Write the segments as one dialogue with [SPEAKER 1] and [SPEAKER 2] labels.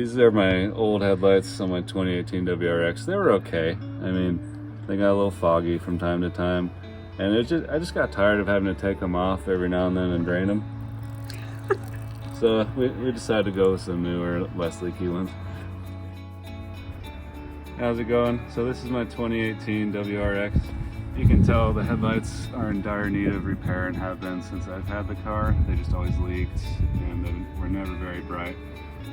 [SPEAKER 1] These are my old headlights on my 2018 WRX. They were okay. I mean, they got a little foggy from time to time. And I just got tired of having to take them off every now and then and drain them. So we decided to go with some newer, less leaky ones. How's it going? So this is my 2018 WRX. You can tell the headlights are in dire need of repair and have been since I've had the car. They just always leaked and they were never very bright.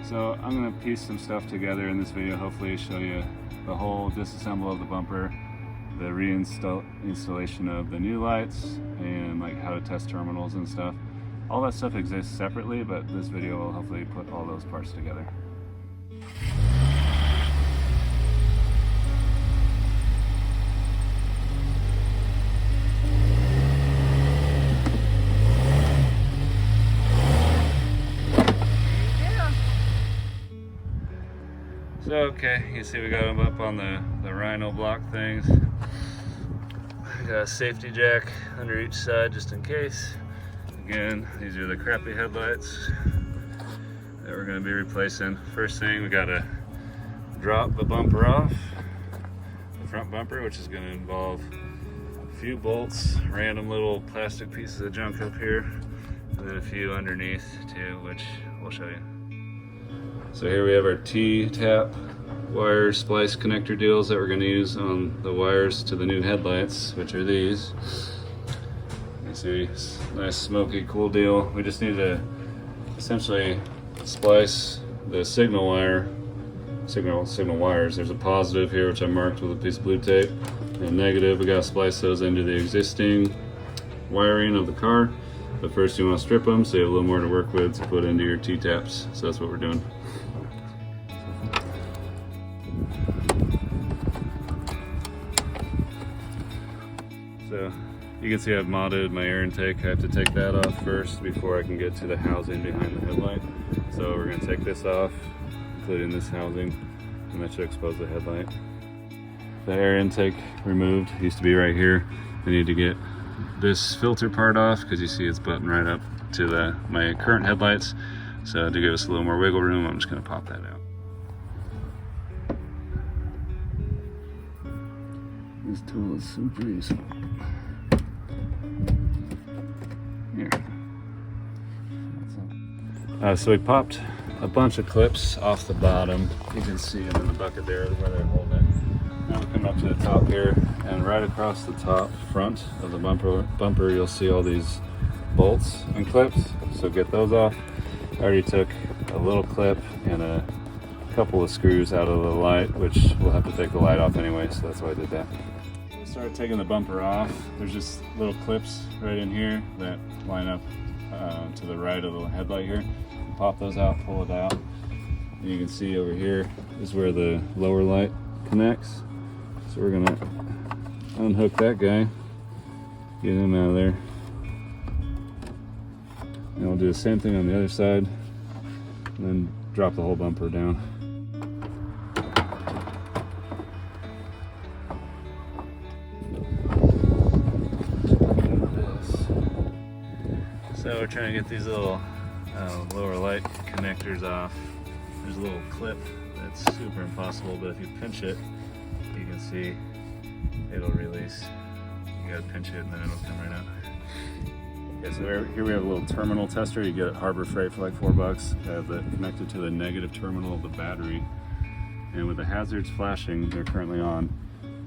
[SPEAKER 1] So I'm going to piece some stuff together in this video, hopefully show you the whole disassemble of the bumper, the reinstallation of the new lights, and like how to test terminals and stuff. All that stuff exists separately, but this video will hopefully put all those parts together. So okay, you see we got them up on the Rhino block things. We got a safety jack under each side just in case. Again, these are the crappy headlights that we're going to be replacing. First thing, we got to drop the bumper off, the front bumper, which is going to involve a few bolts, random little plastic pieces of junk up here, and then a few underneath too, which we'll show you. So here we have our T-tap wire splice connector deals that we're going to use on the wires to the new headlights, which are these. You see, nice smoky cool deal. We just need to essentially splice the signal wires. There's a positive here, which I marked with a piece of blue tape, and negative. We got to splice those into the existing wiring of the car. But first you want to strip them so you have a little more to work with to put into your T-taps. So that's what we're doing. So you can see I've modded my air intake. I have to take that off first before I can get to the housing behind the headlight. So we're going to take this off, including this housing, and that should expose the headlight. The air intake removed used to be right here. We need to get this filter part off because you see it's buttoned right up to my current headlights. So to give us a little more wiggle room, I'm just going to pop that out. This tool is super easy. Here. So we popped a bunch of clips off the bottom. You can see them in the bucket there where they're holding it. Now we're coming up to the top here, and right across the top front of the bumper you'll see all these bolts and clips. So get those off. I already took a little clip and a couple of screws out of the light, which we'll have to take the light off anyway, so that's why I did that. We started taking the bumper off. There's just little clips right in here that line up to the right of the headlight here. Pop those out, pull it out, and you can see over here is where the lower light connects. So we're gonna unhook that guy, get him out of there, and we'll do the same thing on the other side, and then drop the whole bumper down. So we're trying to get these little lower light connectors off. There's a little clip that's super impossible, but if you pinch it, you can see it'll release. You gotta pinch it and then it'll come right out. Okay, so here we have a little terminal tester. You get at Harbor Freight for like $4. I have it connected to the negative terminal of the battery. And with the hazards flashing, they're currently on.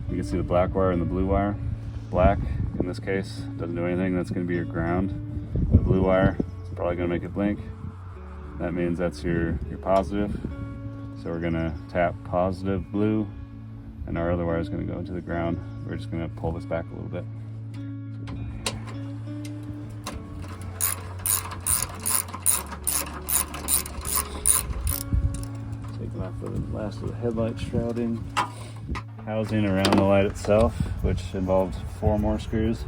[SPEAKER 1] You can see the black wire and the blue wire. Black, in this case, doesn't do anything. That's gonna be your ground. The blue wire is probably gonna make it blink. That means that's your positive. So we're gonna tap positive blue, and our other wire is gonna go into the ground. We're just gonna pull this back a little bit. Taking off the last of the headlight shrouding. Housing around the light itself, which involves 4 more screws.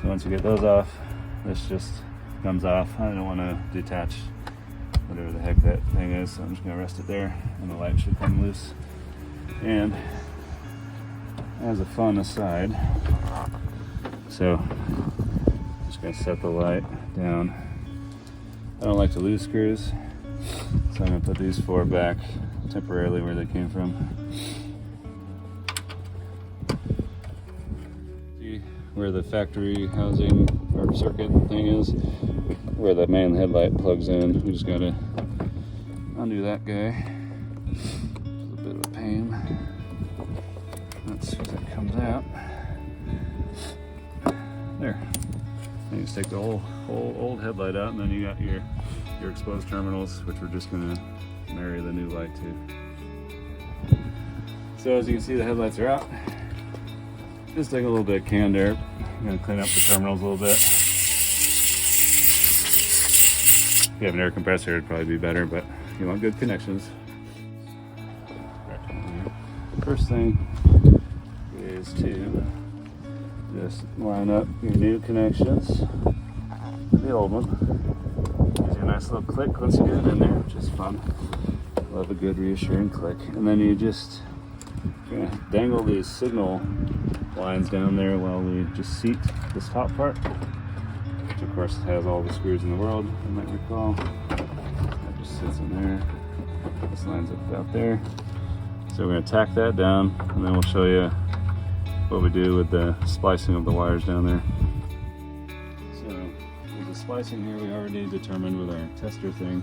[SPEAKER 1] So once you get those off, this just comes off. I don't want to detach whatever the heck that thing is, so I'm just going to rest it there, and the light should come loose. And as a fun aside, so I'm just going to set the light down. I don't like to lose screws, so I'm going to put these 4 back temporarily where they came from. See where the factory housing or circuit thing is, where the main headlight plugs in. We just gotta undo that guy. It's a bit of a pain. Let's see if that comes out. There. And you just take the whole old headlight out, and then you got your exposed terminals, which we're just gonna marry the new light to. So as you can see, the headlights are out. Just take a little bit of canned air. I'm gonna clean up the terminals a little bit. If you have an air compressor, it'd probably be better, but you want good connections. First thing is to just line up your new connections with the old one. Gives you a nice little click once you get it in there, which is fun. Love a good reassuring click. And then you just dangle these signal lines down there while we just seat this top part, which of course has all the screws in the world, you might recall. That just sits in there. This lines up about there. So we're going to tack that down, and then we'll show you what we do with the splicing of the wires down there. So with the splicing here, we already determined with our tester thing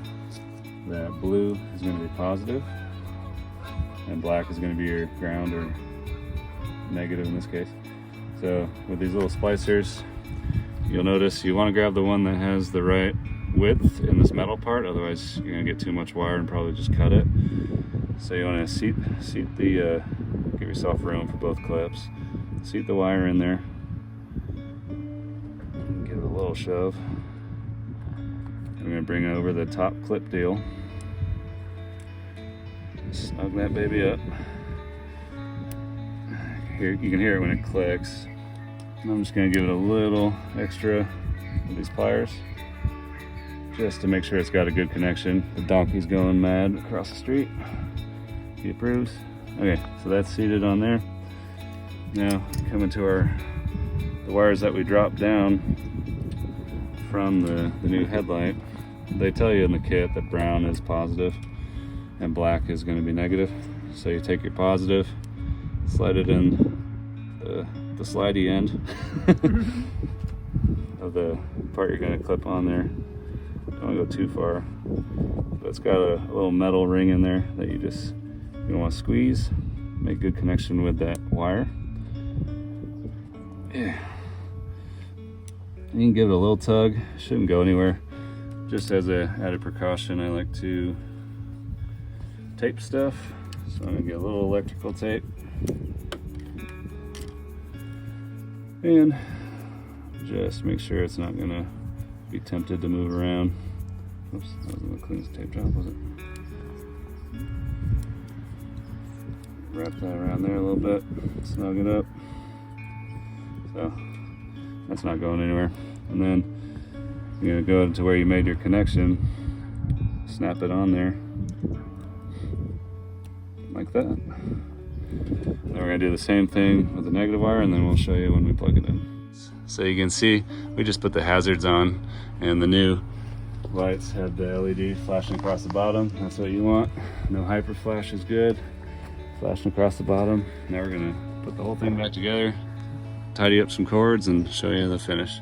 [SPEAKER 1] that blue is going to be positive and black is going to be your ground or negative in this case. So with these little splicers, you'll notice you want to grab the one that has the right width in this metal part, otherwise you're going to get too much wire and probably just cut it. So you want to seat the, give yourself room for both clips. Seat the wire in there. Give it a little shove. I'm going to bring over the top clip deal. Snug that baby up. Here, you can hear it when it clicks. I'm just going to give it a little extra with these pliers, just to make sure it's got a good connection. The donkey's going mad across the street. He approves. Okay, so that's seated on there. Now coming to the wires that we dropped down from the new headlight. They tell you in the kit that brown is positive and black is going to be negative. So you take your positive, slide it in the slidey end of the part you're going to clip on there. Don't want to go too far, but it's got a little metal ring in there that you want to squeeze, make good connection with that wire. Yeah. You can give it a little tug, shouldn't go anywhere. Just as an added precaution, I like to tape stuff. So I'm gonna get a little electrical tape. And just make sure it's not gonna be tempted to move around. Oops, that wasn't the cleanest tape job, was it? Wrap that around there a little bit, snug it up. So that's not going anywhere. And then you're gonna go into where you made your connection, snap it on there, like that. Then we're gonna do the same thing with the negative wire, and then we'll show you when we plug it in. So you can see, we just put the hazards on, and the new lights have the LED flashing across the bottom. That's what you want. No hyper flash is good. Flashing across the bottom. Now we're gonna put the whole thing back together, tidy up some cords, and show you the finish.